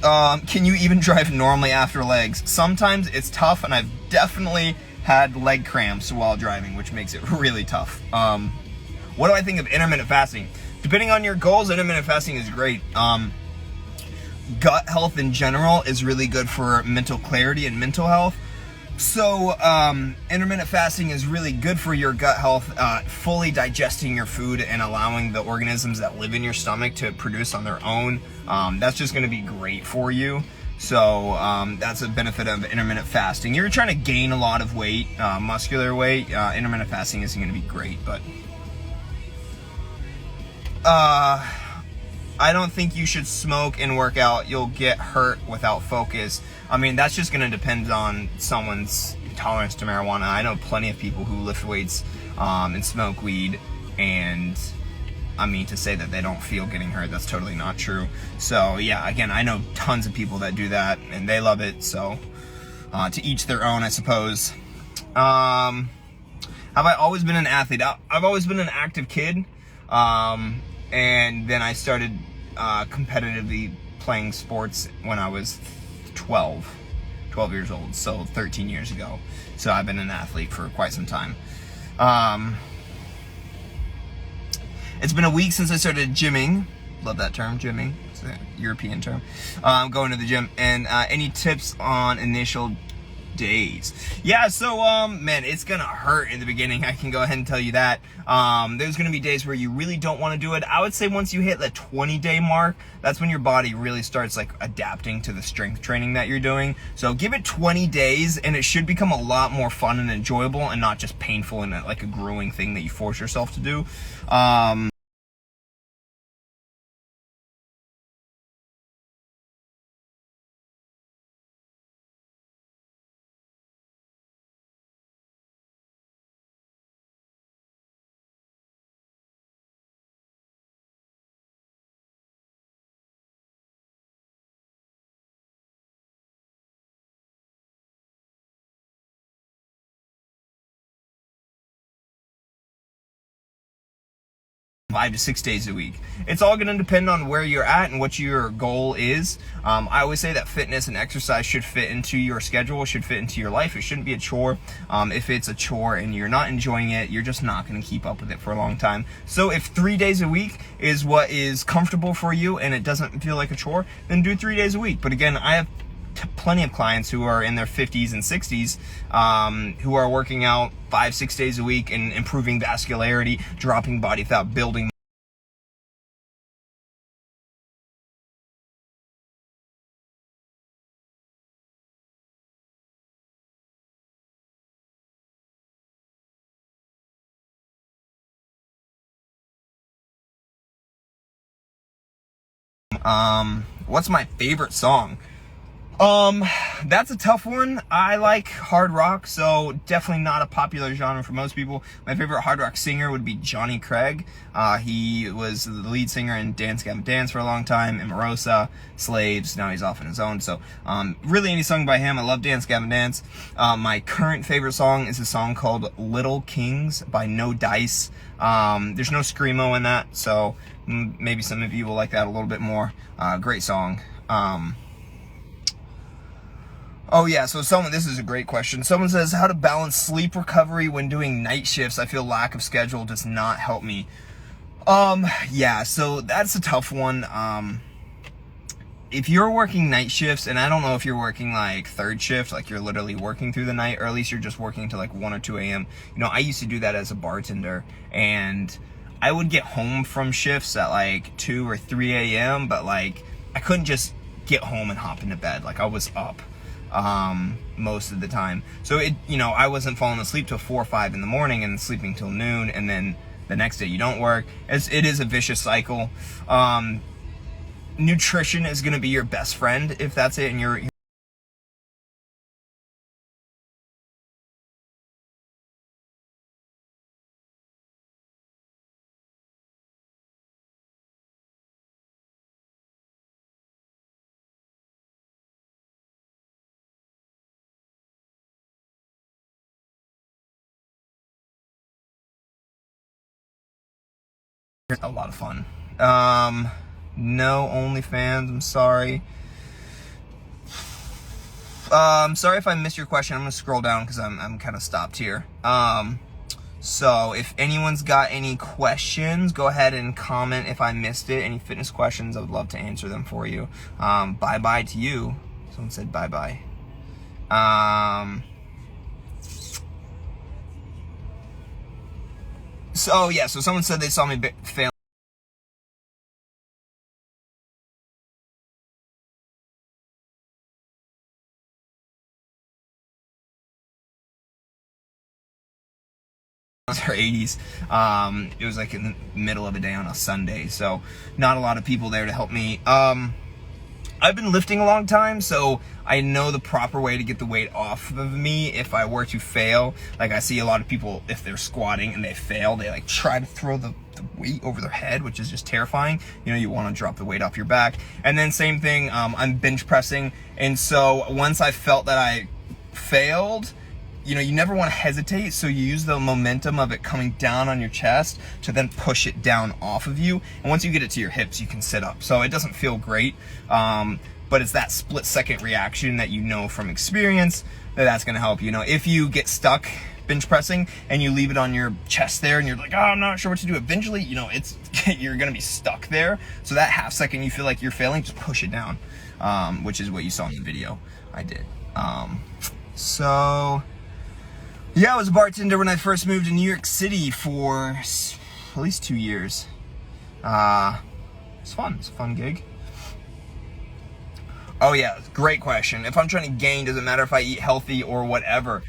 Can you even drive normally after legs? Sometimes it's tough, and I've definitely had leg cramps while driving, which makes it really tough. What do I think of intermittent fasting? Depending on your goals, intermittent fasting is great. Gut health in general is really good for mental clarity and mental health. So intermittent fasting is really good for your gut health, fully digesting your food and allowing the organisms that live in your stomach to produce on their own. That's just going to be great for you. So that's a benefit of intermittent fasting. You're trying to gain a lot of weight, muscular weight, intermittent fasting isn't going to be great, but I don't think you should smoke and work out. You'll get hurt without focus. I mean, that's just going to depend on someone's tolerance to marijuana. I know plenty of people who lift weights and smoke weed, and I mean, to say that they don't feel getting hurt, that's totally not true. So yeah, again, I know tons of people that do that and they love it. So to each their own, I suppose. Have I always been an athlete? I've always been an active kid. And then I started competitively playing sports when I was 12 years old, so 13 years ago. So I've been an athlete for quite some time. It's been a week since I started gymming. Love that term, gymming. It's a European term. Going to the gym. And any tips on initial days? Yeah, so man, it's gonna hurt in the beginning. I can go ahead and tell you that. There's gonna be days where you really don't want to do it. I would say once you hit the 20-day mark, that's when your body really starts like adapting to the strength training that you're doing. So give it 20 days and it should become a lot more fun and enjoyable and not just painful and like a grueling thing that you force yourself to do. Five to 6 days a week. It's all going to depend on where you're at and what your goal is. I always say that fitness and exercise should fit into your schedule, should fit into your life. It shouldn't be a chore. If it's a chore and you're not enjoying it, you're just not going to keep up with it for a long time. So if 3 days a week is what is comfortable for you and it doesn't feel like a chore, then do 3 days a week. But again, I have plenty of clients who are in their 50s and 60s who are working out 5-6 days a week and improving vascularity, dropping body fat, building what's my favorite song? That's a tough one. I like hard rock, so definitely not a popular genre for most people. My favorite hard rock singer would be Johnny Craig. He was the lead singer in Dance Gavin Dance for a long time, Emerosa, Slaves, now he's off on his own. So, really any song by him. I love Dance Gavin Dance. My current favorite song is a song called Little Kings by No Dice. There's no screamo in that, so maybe some of you will like that a little bit more. Great song. Oh yeah, so this is a great question. Someone says, how to balance sleep recovery when doing night shifts. I feel lack of schedule does not help me. Yeah, so that's a tough one. If you're working night shifts, and I don't know if you're working like third shift, like you're literally working through the night, or at least you're just working till like 1 or 2 a.m. You know, I used to do that as a bartender, and I would get home from shifts at like 2 or 3 a.m., but like I couldn't just get home and hop into bed. Like I was up most of the time. So I wasn't falling asleep till 4 or 5 in the morning and sleeping till noon, and then the next day you don't work. It is a vicious cycle. Nutrition is going to be your best friend if that's it, and you're a lot of fun. No OnlyFans, I'm sorry. Sorry if I missed your question. I'm gonna scroll down because I'm kind of stopped here. So if anyone's got any questions, go ahead and comment if I missed it. Any fitness questions, I would love to answer them for you. Bye-bye to you. Someone said bye-bye. So someone said they saw me fail. Her 80s. It was like in the middle of the day on a Sunday, so not a lot of people there to help me. I've been lifting a long time, so I know the proper way to get the weight off of me if I were to fail. Like, I see a lot of people, if they're squatting and they fail, they like try to throw the weight over their head, which is just terrifying. You know, you want to drop the weight off your back. And then same thing, I'm bench pressing, and so once I felt that I failed, you know, you never want to hesitate, so you use the momentum of it coming down on your chest to then push it down off of you. And once you get it to your hips, you can sit up. So it doesn't feel great, but it's that split-second reaction that you know from experience that's going to help. You know, if you get stuck bench pressing and you leave it on your chest there and you're like, oh, I'm not sure what to do, eventually, you know, you're going to be stuck there. So that half second you feel like you're failing, just push it down, which is what you saw in the video I did. Yeah, I was a bartender when I first moved to New York City for at least 2 years. It's fun. It's a fun gig. Oh yeah, great question. If I'm trying to gain, does it matter if I eat healthy or whatever?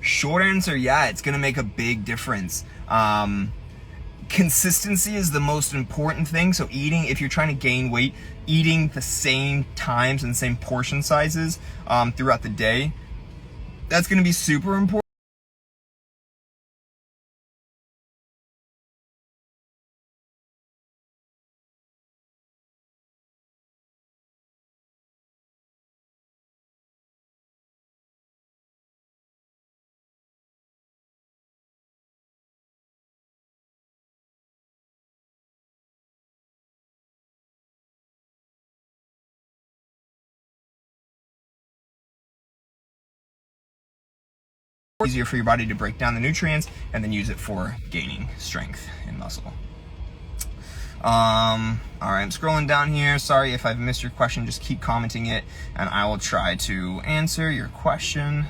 Short answer, yeah, it's gonna make a big difference. Consistency is the most important thing. So eating, if you're trying to gain weight, eating the same times and same portion sizes throughout the day, that's going to be super important. Easier for your body to break down the nutrients and then use it for gaining strength and muscle. All right, I'm scrolling down here. Sorry if I've missed your question. Just keep commenting it and I will try to answer your question.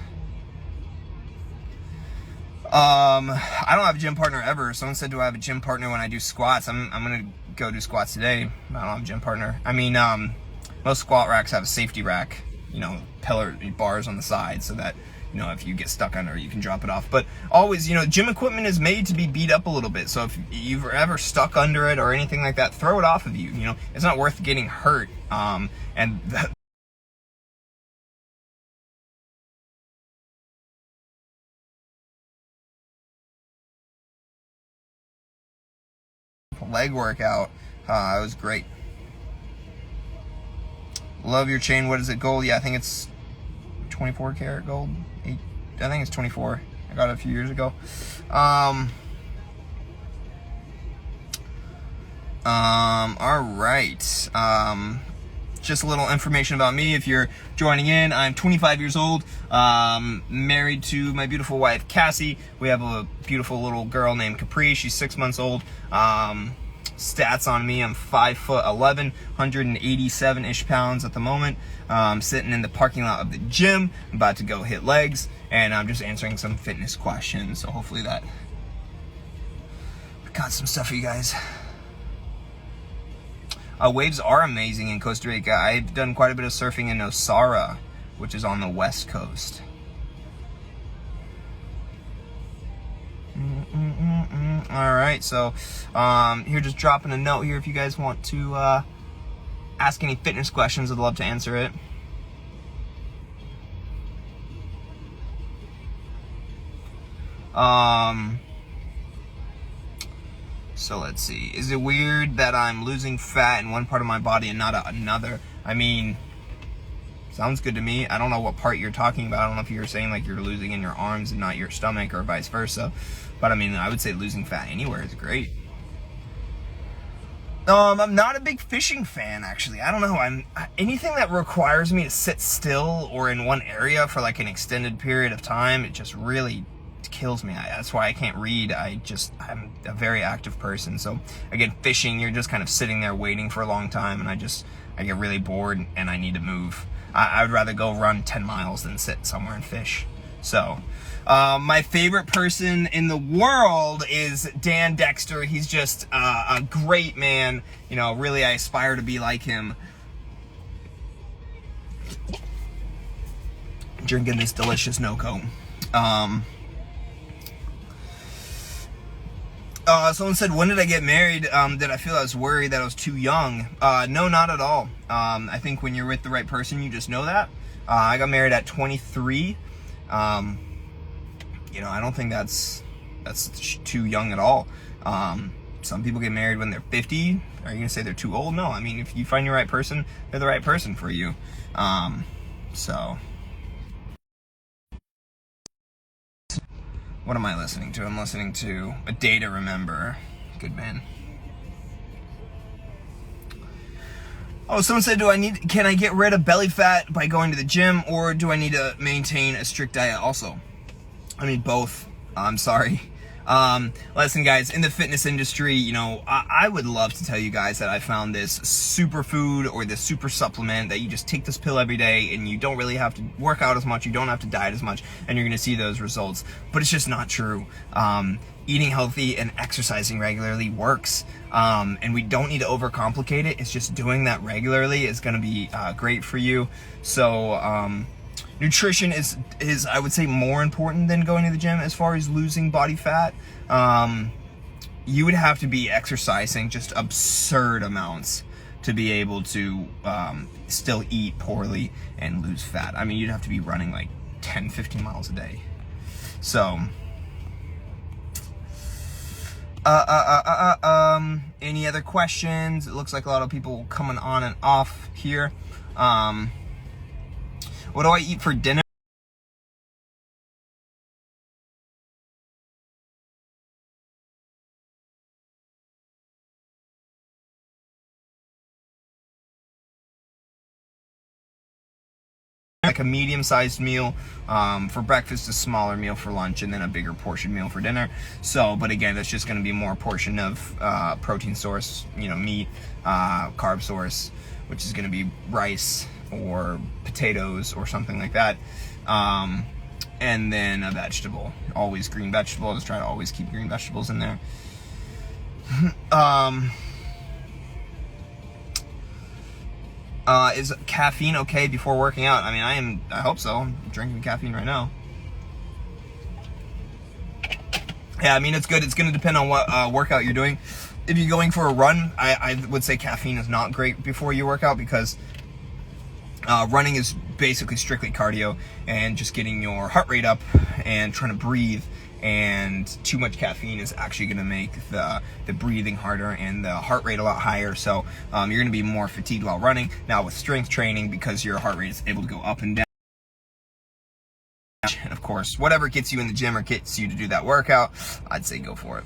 I don't have a gym partner ever. Someone said, do I have a gym partner when I do squats? I'm gonna go do squats today. I don't have a gym partner. I mean, most squat racks have a safety rack, you know, pillar bars on the side so that, you know, if you get stuck under it, you can drop it off. But always, you know, gym equipment is made to be beat up a little bit. So if you've ever stuck under it or anything like that, throw it off of you. You know, it's not worth getting hurt. And leg workout, it was great. Love your chain. What is it, gold? Yeah, I think it's 24 karat gold. I think it's 24. I got it a few years ago. All right. Just a little information about me if you're joining in. I'm 25 years old, married to my beautiful wife Cassie. We have a beautiful little girl named Capri. She's 6 months old. Stats on me: I'm 5'11", 187-ish pounds at the moment. Sitting in the parking lot of the gym. I'm about to go hit legs, and I'm just answering some fitness questions. So hopefully that I got some stuff for you guys. Waves are amazing in Costa Rica. I've done quite a bit of surfing in Nosara, which is on the west coast. All right, so here, just dropping a note here if you guys want to ask any fitness questions. I'd love to answer it. So let's see. Is it weird that I'm losing fat in one part of my body and not another? I mean, sounds good to me. I don't know what part you're talking about. I don't know if you're saying like you're losing in your arms and not your stomach or vice versa. But I mean, I would say losing fat anywhere is great. I'm not a big fishing fan, actually. I don't know. Anything that requires me to sit still or in one area for like an extended period of time, it just really kills me. That's why I can't read. I'm a very active person. So again, fishing, you're just kind of sitting there waiting for a long time, and I get really bored and I need to move. I would rather go run 10 miles than sit somewhere and fish. So, my favorite person in the world is Dan Dexter. He's just a great man. You know, really, I aspire to be like him. Drinking this delicious NoCo. Someone said, when did I get married? Did I feel I was worried that I was too young? No, not at all. I think when you're with the right person, you just know that. I got married at 23. You know, I don't think that's too young at all. Some people get married when they're 50. Are you gonna say they're too old? No, I mean, if you find your right person, they're the right person for you. So what am I listening to? I'm listening to A Day to Remember. Good man. Oh, someone said, can I get rid of belly fat by going to the gym, or do I need to maintain a strict diet also? I mean, both. I'm sorry. Listen, guys, in the fitness industry, you know, I would love to tell you guys that I found this superfood or this super supplement that you just take this pill every day and you don't really have to work out as much, you don't have to diet as much, and you're going to see those results. But it's just not true. Eating healthy and exercising regularly works. And we don't need to overcomplicate it. It's just doing that regularly is going to be great for you. So, nutrition is I would say more important than going to the gym as far as losing body fat. You would have to be exercising just absurd amounts to be able to still eat poorly and lose fat. I mean, you'd have to be running like 10, 15 miles a day. So, any other questions? It looks like a lot of people coming on and off here. What do I eat for dinner? Like a medium-sized meal for breakfast, a smaller meal for lunch, and then a bigger portion meal for dinner. So, but again, that's just going to be more portion of protein source, you know, meat, carb source, which is going to be rice or potatoes or something like that. And then a vegetable, always green vegetable. Just try to always keep green vegetables in there. Is caffeine okay before working out? I mean, I hope so. I'm drinking caffeine right now. Yeah, I mean, it's good. It's going to depend on what workout you're doing. If you're going for a run, I would say caffeine is not great before you work out, because running is basically strictly cardio and just getting your heart rate up and trying to breathe. And too much caffeine is actually going to make the breathing harder and the heart rate a lot higher. So you're going to be more fatigued while running. Now with strength training, because your heart rate is able to go up and down, and of course, whatever gets you in the gym or gets you to do that workout, I'd say go for it.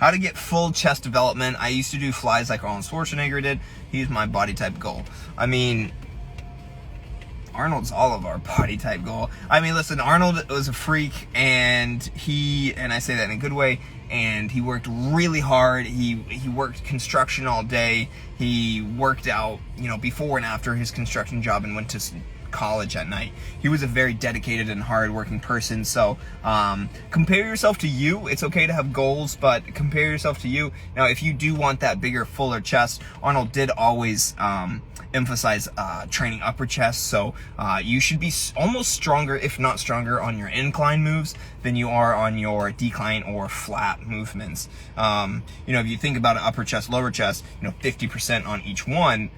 How to get full chest development. I used to do flies like Arnold Schwarzenegger did. He's my body type goal. I mean, Arnold's all of our body type goal. I mean, listen, Arnold was a freak, and I say that in a good way, and he worked really hard. He worked construction all day. He worked out, you know, before and after his construction job, and went to college at night. He was a very dedicated and hard-working person. So compare yourself to you. It's okay to have goals, but compare yourself to you. Now, if you do want that bigger, fuller chest, Arnold did always emphasize training upper chest. So you should be almost stronger, if not stronger, on your incline moves than you are on your decline or flat movements. You know, if you think about an upper chest, lower chest, you know, 50% on each one.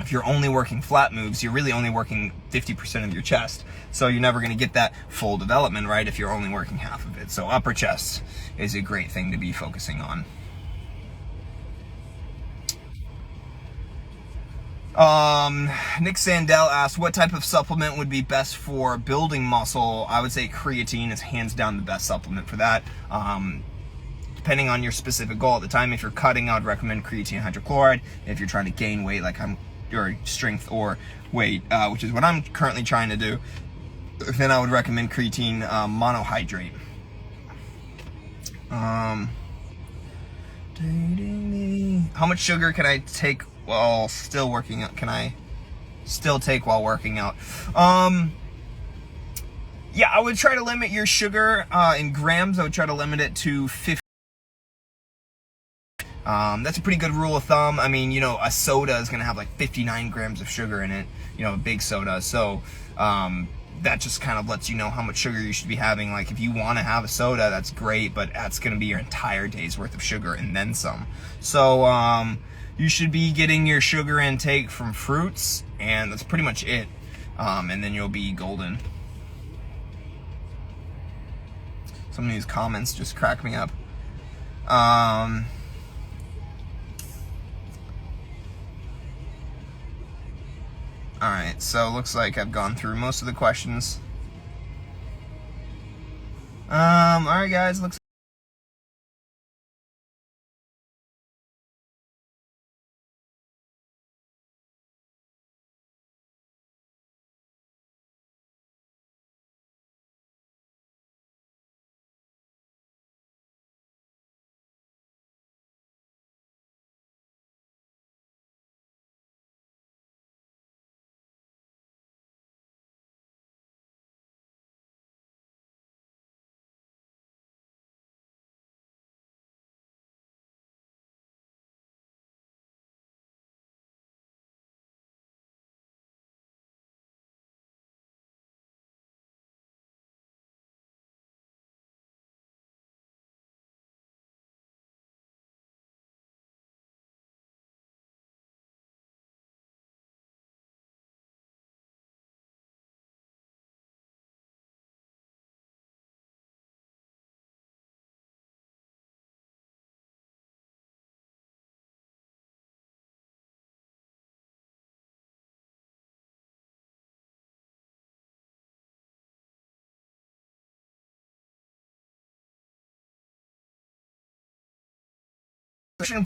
If you're only working flat moves, you're really only working 50% of your chest. So you're never going to get that full development, right, if you're only working half of it. So upper chest is a great thing to be focusing on. Nick Sandell asked, what type of supplement would be best for building muscle? I would say creatine is hands down the best supplement for that. Depending on your specific goal at the time. If you're cutting, I'd recommend creatine hydrochloride. If you're trying to gain weight, like your strength or weight, which is what I'm currently trying to do, then I would recommend creatine monohydrate. How much sugar can I take while still working out? Can I still take while working out? Yeah, I would try to limit your sugar in grams. I would try to limit it to 50. That's a pretty good rule of thumb. I mean, a soda is going to have like 59 grams of sugar in it, a big soda. So that just kind of lets you know how much sugar you should be having. Like, if you want to have a soda, that's great, but that's going to be your entire day's worth of sugar and then some. So you should be getting your sugar intake from fruits, and that's pretty much it. And then you'll be golden. Some of these comments just crack me up. Alright, so looks like I've gone through most of the questions. Alright guys, looks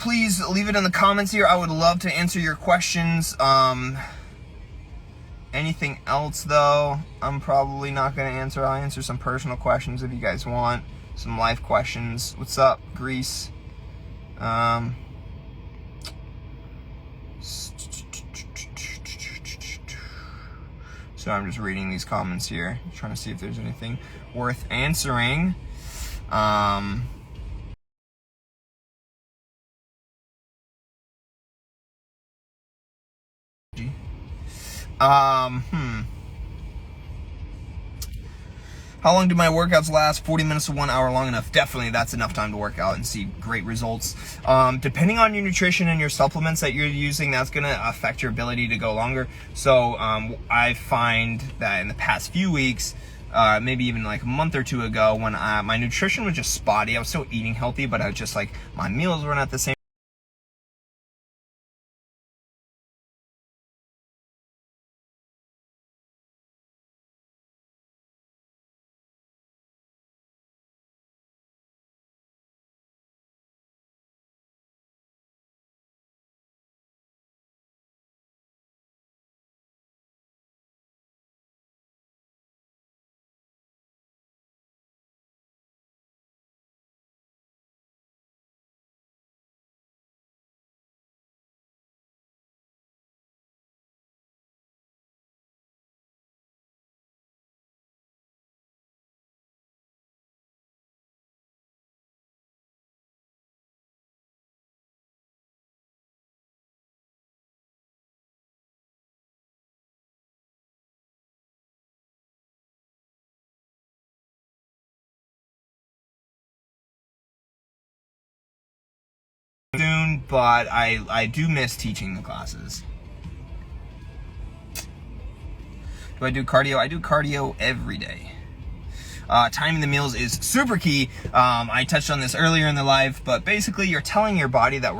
please leave it in the comments here. I would love to answer your questions. Anything else though, I'm probably not going to answer. I'll answer some personal questions if you guys want. Some life questions. What's up, Greece? So I'm just reading these comments here, trying to see if there's anything worth answering. How long do my workouts last? 40 minutes to 1 hour, long enough. Definitely, that's enough time to work out and see great results. Depending on your nutrition and your supplements that you're using, that's going to affect your ability to go longer. So I find that in the past few weeks, maybe even like a month or two ago, when my nutrition was just spotty. I was still eating healthy, but I was just like, my meals weren't at the same. Soon, but I do miss teaching the classes. Do I do cardio? I do cardio every day. Timing the meals is super key. I touched on this earlier in the live, but basically you're telling your body that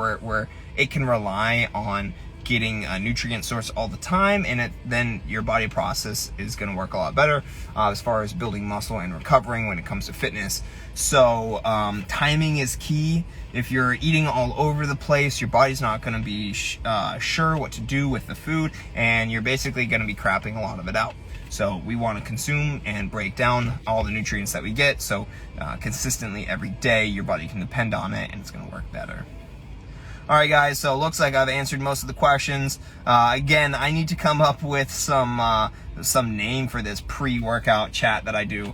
it can rely on getting a nutrient source all the time, and then your body process is going to work a lot better as far as building muscle and recovering when it comes to fitness. So timing is key. If you're eating all over the place, your body's not going to be sure what to do with the food, and you're basically going to be crapping a lot of it out. So we want to consume and break down all the nutrients that we get, so consistently every day your body can depend on it, and it's going to work better. All right, guys, so it looks like I've answered most of the questions. Again, I need to come up with some name for this pre-workout chat that I do.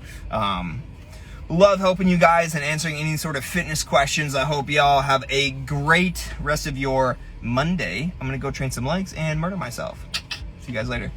Love helping you guys and answering any sort of fitness questions. I hope y'all have a great rest of your Monday. I'm going to go train some legs and murder myself. See you guys later.